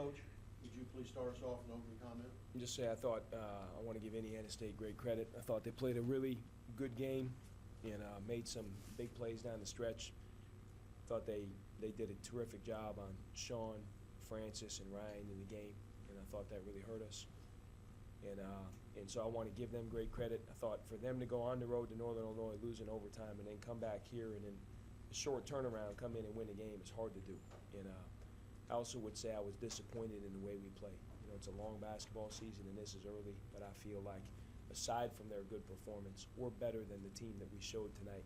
Coach, would you please start us off with an opening comment? Just say I thought I want to give Indiana State great credit. I thought they played a really good game and made some big plays down the stretch. Thought they did a terrific job on Sean, Francis, and Ryan in the game, and I thought that really hurt us. And so I want to give them great credit. I thought for them to go on the road to Northern Illinois, lose in overtime, and then come back here and in a short turnaround, come in and win the game is hard to do. And I also would say I was disappointed in the way we play. You know, it's a long basketball season and this is early, but I feel like aside from their good performance, we're better than the team that we showed tonight.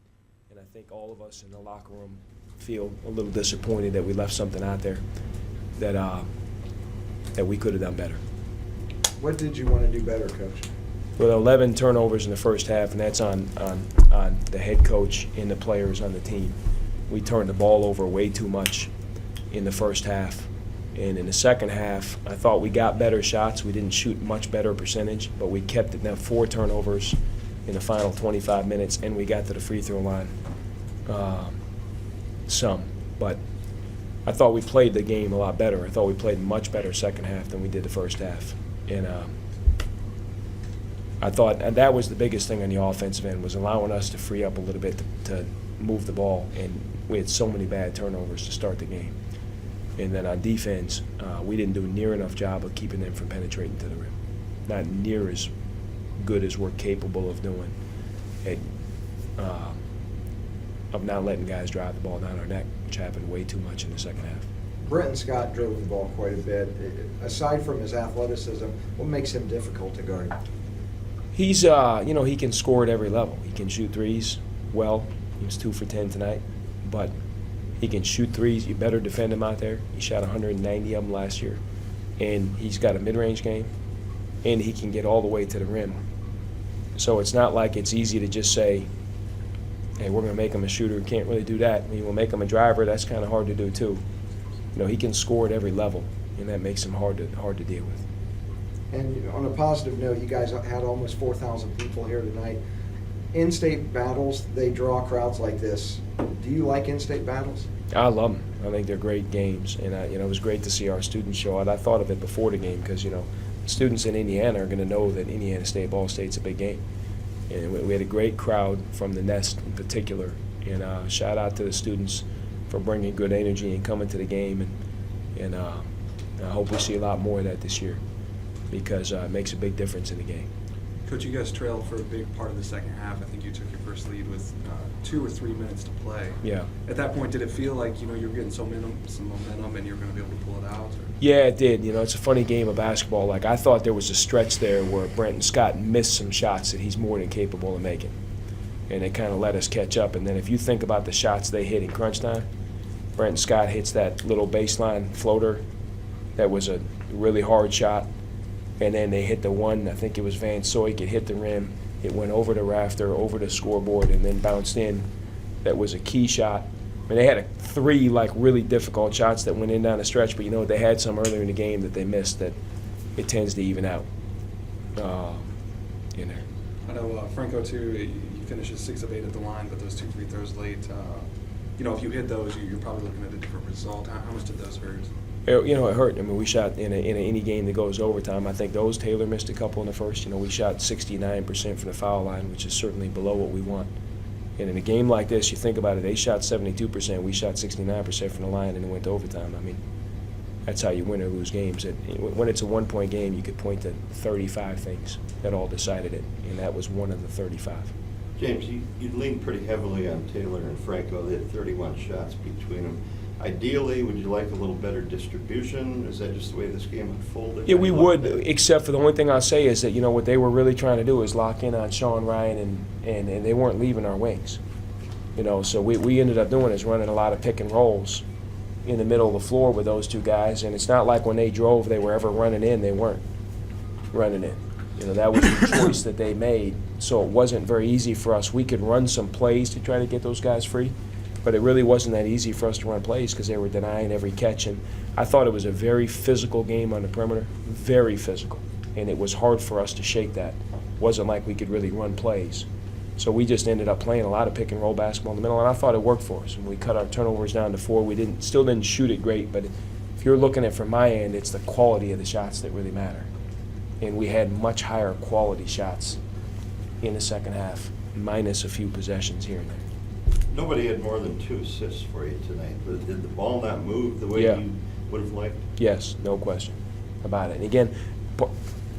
And I think all of us in the locker room feel a little disappointed that we left something out there that we could have done better. What did you want to do better, Coach? With 11 turnovers in the first half, and that's on the head coach and the players on the team. We turned the ball over way too much in the first half. And in the second half, I thought we got better shots. We didn't shoot much better percentage, but we kept it. Now 4 turnovers in the final 25 minutes, and we got to the free throw line some. But I thought we played the game a lot better. I thought we played much better second half than we did the first half. And I thought that was the biggest thing on the offensive end, was allowing us to free up a little bit to move the ball. And we had so many bad turnovers to start the game. And then on defense, we didn't do a near enough job of keeping them from penetrating to the rim. Not near as good as we're capable of doing, of not letting guys drive the ball down our neck, which happened way too much in the second half. Brenton Scott drove the ball quite a bit. Aside from his athleticism, what makes him difficult to guard? He's, he can score at every level. He can shoot threes well. He was 2 for 10 tonight, but he can shoot threes. You better defend him out there. He shot 190 of them last year, and he's got a mid-range game, and he can get all the way to the rim. So it's not like it's easy to just say, hey, we're going to make him a shooter. Can't really do that. I mean, we'll make him a driver. That's kind of hard to do too. You know, he can score at every level, and that makes him hard to deal with. And on a positive note, you guys had almost 4,000 people here tonight. In-state battles, they draw crowds like this. Do you like in-state battles? I love them. I think they're great games, and it was great to see our students show out. I thought of it before the game because students in Indiana are going to know that Indiana State, Ball State's a big game, and we had a great crowd from the Nest in particular. And shout out to the students for bringing good energy and coming to the game, and I hope we see a lot more of that this year because it makes a big difference in the game. Coach, you guys trailed for a big part of the second half. I think you took your first lead with 2 or 3 minutes to play. Yeah. At that point, did it feel like you were getting some momentum and you were going to be able to pull it out? Or? Yeah, it did. It's a funny game of basketball. Like, I thought there was a stretch there where Brenton Scott missed some shots that he's more than capable of making, and it kind of let us catch up. And then if you think about the shots they hit in crunch time, Brenton Scott hits that little baseline floater that was a really hard shot. And then they hit the one, I think it was Van Soyk, it hit the rim, it went over the rafter, over the scoreboard, and then bounced in. That was a key shot. I mean, they had 3 really difficult shots that went in down the stretch, but they had some earlier in the game that they missed that it tends to even out in there. I know Franco, too, he finishes 6 of 8 at the line, but those 2 free throws late, if you hit those, you're probably looking at a different result. How much did those hurt? It hurt. I mean, we shot in any game that goes to overtime. I think Taylor missed a couple in the first. We shot 69% from the foul line, which is certainly below what we want. And in a game like this, you think about it, they shot 72%, we shot 69% from the line, and it went to overtime. I mean, that's how you win or lose games. When it's a one-point game, you could point to 35 things that all decided it, and that was one of the 35. James, you leaned pretty heavily on Taylor and Franco. They had 31 shots between them. Ideally, would you like a little better distribution? Is that just the way this game unfolded? Yeah, we would, except for the only thing I'll say is that, what they were really trying to do is lock in on Sean, Ryan, and they weren't leaving our wings. So we ended up doing is running a lot of pick and rolls in the middle of the floor with those 2 guys, and it's not like when they drove they were ever running in. They weren't running in. That was the choice that they made, so it wasn't very easy for us. We could run some plays to try to get those guys free, but it really wasn't that easy for us to run plays because they were denying every catch. And I thought it was a very physical game on the perimeter, very physical, and it was hard for us to shake that. It wasn't like we could really run plays. So we just ended up playing a lot of pick and roll basketball in the middle, and I thought it worked for us. And we cut our turnovers down to 4. We still didn't shoot it great, but if you're looking at from my end, it's the quality of the shots that really matter. And we had much higher quality shots in the second half, minus a few possessions here and there. Nobody had more than 2 assists for you tonight, but did the ball not move the way Yeah. you would have liked? Yes, no question about it. And again,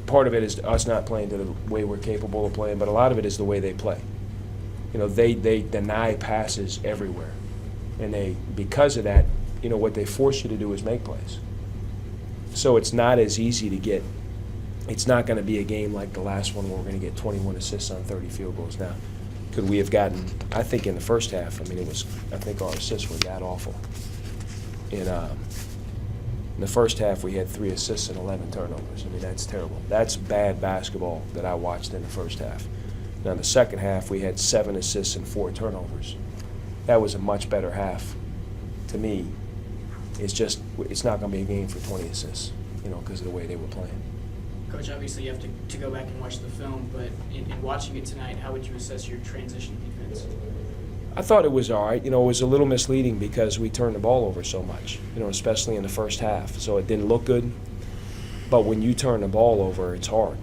part of it is us not playing to the way we're capable of playing, but a lot of it is the way they play. You know, they deny passes everywhere. And because of that, you know, what they force you to do is make plays. So it's not as easy to get, it's not going to be a game like the last one where we're going to get 21 assists on 30 field goals. Now, could we have gotten, I think in the first half, I mean, I think our assists were that awful. In the first half, we had 3 assists and 11 turnovers. I mean, that's terrible. That's bad basketball that I watched in the first half. Now, in the second half, we had 7 assists and 4 turnovers. That was a much better half to me. It's just, it's not going to be a game for 20 assists, you know, because of the way they were playing. Coach, obviously you have to go back and watch the film, but in watching it tonight, how would you assess your transition defense? I thought it was all right. You know, it was a little misleading because we turned the ball over so much, you know, especially in the first half. So it didn't look good. But when you turn the ball over, it's hard.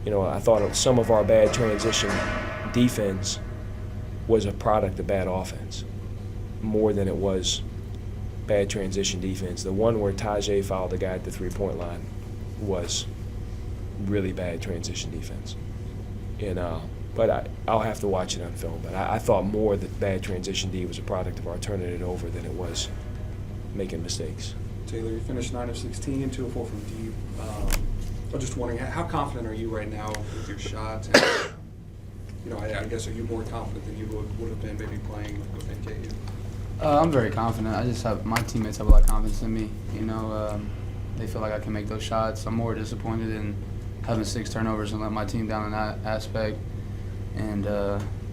You know, I thought some of our bad transition defense was a product of bad offense more than it was bad transition defense. The one where Tajay fouled the guy at the three-point line was really bad transition defense. And but I'll have to watch it on film. But I thought more that bad transition D was a product of our turning it over than it was making mistakes. Taylor, you finished 9 of 16, 2 of 4 from deep. I'm just wondering, how confident are you right now with your shots? And, you know, I guess, are you more confident than you would have been maybe playing with NKU? I'm very confident. I just have my teammates have a lot of confidence in me. You know, they feel like I can make those shots. I'm more disappointed in having 6 turnovers and let my team down in that aspect. And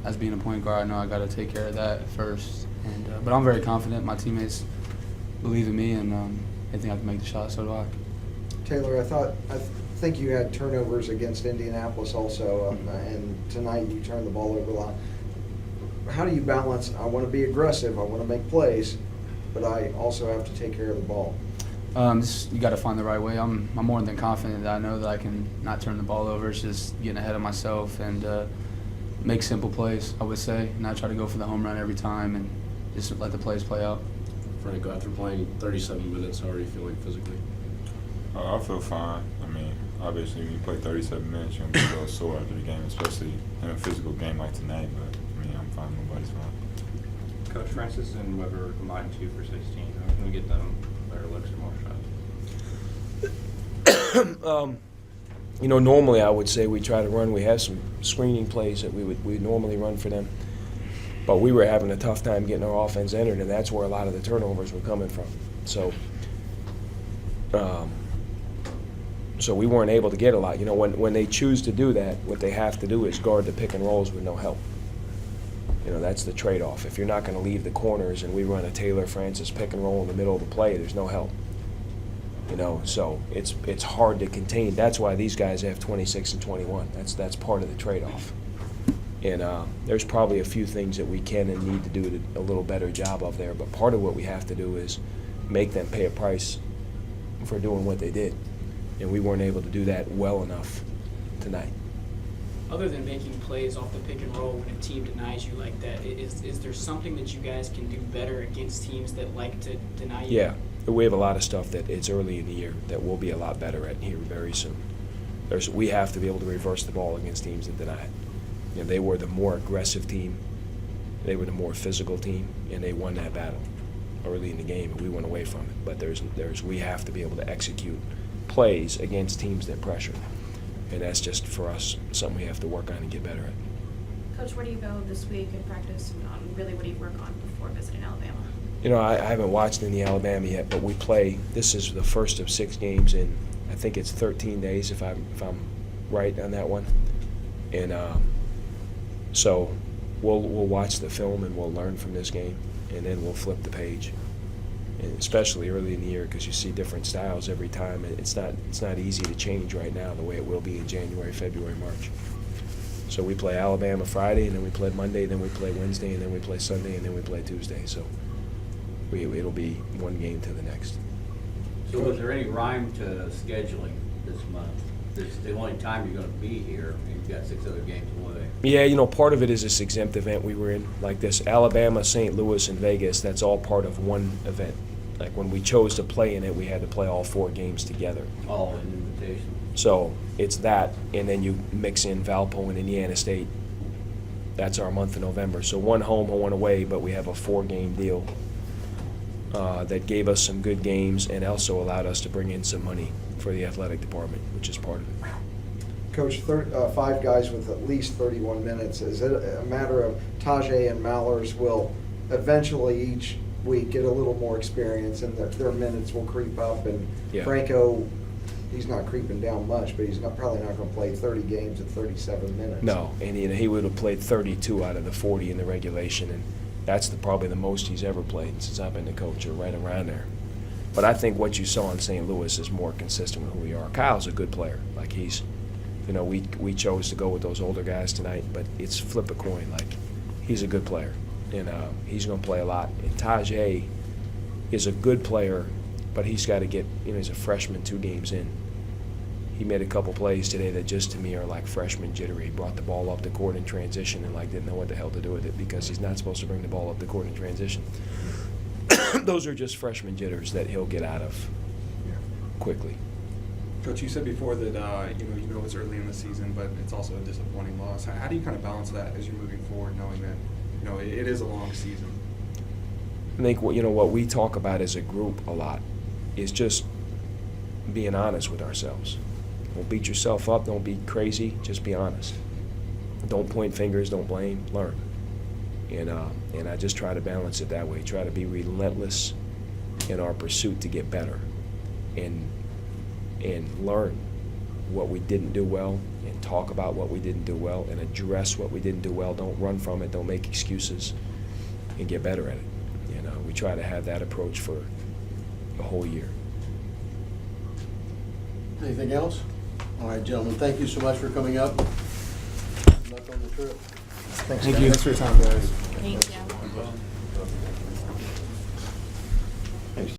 as being a point guard, I know I got to take care of that first. And but I'm very confident. My teammates believe in me, and they think I can make the shot. So do I. Taylor, I think you had turnovers against Indianapolis also, and tonight you turned the ball over a lot. How do you balance, I want to be aggressive, I want to make plays, but I also have to take care of the ball? You got to find the right way. I'm more than confident that I know that I can not turn the ball over. It's just getting ahead of myself and make simple plays, I would say, not try to go for the home run every time and just let the plays play out. Franco, after playing 37 minutes, how are you feeling physically? I feel fine. I mean, obviously, when you play 37 minutes, you're going to be a little sore after the game, especially in a physical game like tonight. But, I mean, I'm fine. Nobody's fine. Coach, Francis and Weber combined 2 for 16. How can we get them better looks or more shots? You know, normally I would say we try to run. We have some screening plays that we normally run for them. But we were having a tough time getting our offense entered, and that's where a lot of the turnovers were coming from. So we weren't able to get a lot. You know, when they choose to do that, what they have to do is guard the pick and rolls with no help. You know, that's the trade-off. If you're not going to leave the corners and we run a Taylor Francis pick and roll in the middle of the play, there's no help. You know, so it's hard to contain. That's why these guys have 26 and 21. That's part of the trade-off. And there's probably a few things that we can and need to do a little better job of there. But part of what we have to do is make them pay a price for doing what they did. And we weren't able to do that well enough tonight. Other than making plays off the pick and roll when a team denies you like that, is there something that you guys can do better against teams that like to deny you? Yeah, we have a lot of stuff that it's early in the year that we'll be a lot better at here very soon. We have to be able to reverse the ball against teams that deny it. You know, they were the more aggressive team, they were the more physical team, and they won that battle early in the game, and we went away from it. But we have to be able to execute plays against teams that pressure. And that's just, for us, something we have to work on and get better at. Coach, where do you go this week in practice? Really, what do you work on before visiting Alabama? You know, I haven't watched any Alabama yet, but we play. This is the first of 6 games in, I think it's 13 days, if I'm right on that one. And so we'll watch the film and we'll learn from this game, and then we'll flip the page. And especially early in the year, because you see different styles every time. It's not easy to change right now the way it will be in January, February, March. So we play Alabama Friday, and then we play Monday, then we play Wednesday, and then we play Sunday, and then we play Tuesday. So it'll be one game to the next. So is there any rhyme to scheduling this month? It's the only time you're gonna be here, you've got 6 other games away. Yeah, part of it is this exempt event we were in, like this Alabama, St. Louis, and Vegas, that's all part of one event. Like when we chose to play in it, we had to play all 4 games together. All in invitation. So it's that, and then you mix in Valpo and Indiana State. That's our month of November. So 1 home and 1 away, but we have a 4-game deal that gave us some good games and also allowed us to bring in some money for the athletic department, which is part of it. Coach, 5 guys with at least 31 minutes. Is it a matter of Tajay and Mallers will eventually each week get a little more experience and their minutes will creep up? And Yeah. Franco, he's not creeping down much, but he's probably not going to play 30 games at 37 minutes. No, and he would have played 32 out of the 40 in the regulation, and that's probably the most he's ever played since I've been the coach, or right around there. But I think what you saw in St. Louis is more consistent with who we are. Kyle's a good player. Like we chose to go with those older guys tonight, but it's flip a coin. Like, he's a good player, and he's going to play a lot. And Tajay is a good player, but he's got to get, he's a freshman 2 games in. He made a couple plays today that just to me are like freshman jittery. He brought the ball up the court in transition and didn't know what the hell to do with it because he's not supposed to bring the ball up the court in transition. Those are just freshman jitters that he'll get out of quickly. Coach, you said before that you know it's early in the season, but it's also a disappointing loss. How do you kind of balance that as you're moving forward, knowing that it is a long season? I think what we talk about as a group a lot is just being honest with ourselves. Don't beat yourself up. Don't be crazy. Just be honest. Don't point fingers. Don't blame. Learn. And I just try to balance it that way. Try to be relentless in our pursuit to get better, and learn what we didn't do well, and talk about what we didn't do well, and address what we didn't do well. Don't run from it. Don't make excuses, and get better at it. We try to have that approach for the whole year. Anything else? All right, gentlemen, thank you so much for coming up. Good luck on the trip. Thanks, Thank guys. you. Thanks for your time, guys. Thank you.